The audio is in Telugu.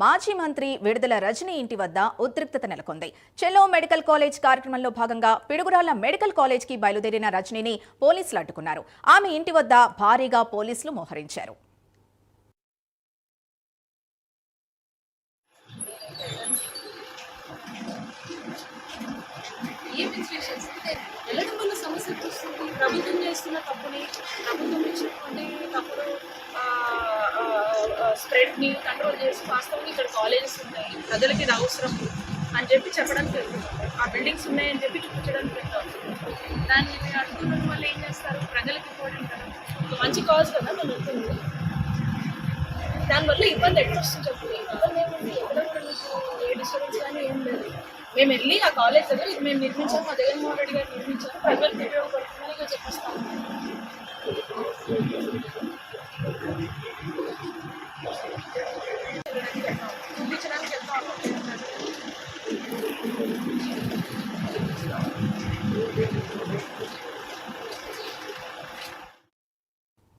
మాజీ మంత్రి విడుదల రజనీ ఇంటి వద్ద ఉద్రిక్తత నెలకొంది. చెలో మెడికల్ కాలేజ్ కార్యక్రమంలో భాగంగా పిడుగురాళ్ల మెడికల్ కాలేజ్కి బయలుదేరిన రజనీని పోలీసులు అడ్డుకున్నారు. ఆమె ఇంటి వద్ద భారీగా పోలీసులు మోహరించారు. వెళ్ళడం వల్ల సమస్య వస్తుంది. ప్రభుత్వం చేస్తున్న తప్పుని, ప్రభుత్వం ఇచ్చినటువంటి తప్పుడు స్ప్రెడ్ని కంట్రోల్ చేసి వాస్తవంగా ఇక్కడ కాలేజెస్ ఉన్నాయి, ప్రజలకి ఇది అవసరం అని చెప్పి చెప్పడానికి వెళ్తున్నారు. ఆ బిల్డింగ్స్ ఉన్నాయని చెప్పి చూపించడానికి వెళ్తారు. దాన్ని అడుగుతున్న వల్ల ఏం చేస్తారు? ప్రజలకి ఇంపార్టెంట్ కదా, ఒక మంచి కాజ్ కదా మనం వెళ్తుంది. దానివల్ల ఇబ్బంది ఎక్కడ వస్తుంది చెప్పి ఇబ్బంది ఏముంది? ఎక్కడ కూడా మీకు ఏ డిస్టర్బెన్స్ కానీ ఏం లేదు. మేము వెళ్ళి ఆ కాలేజ్ దగ్గర ఇది మేము నిర్మించాము, మా జగన్మోహన్ రెడ్డి గారు నిర్మించాము, ప్రజలకు ఉపయోగపడుతుందని చెప్పేస్తాము. చూపించడానికి వెళ్తాం.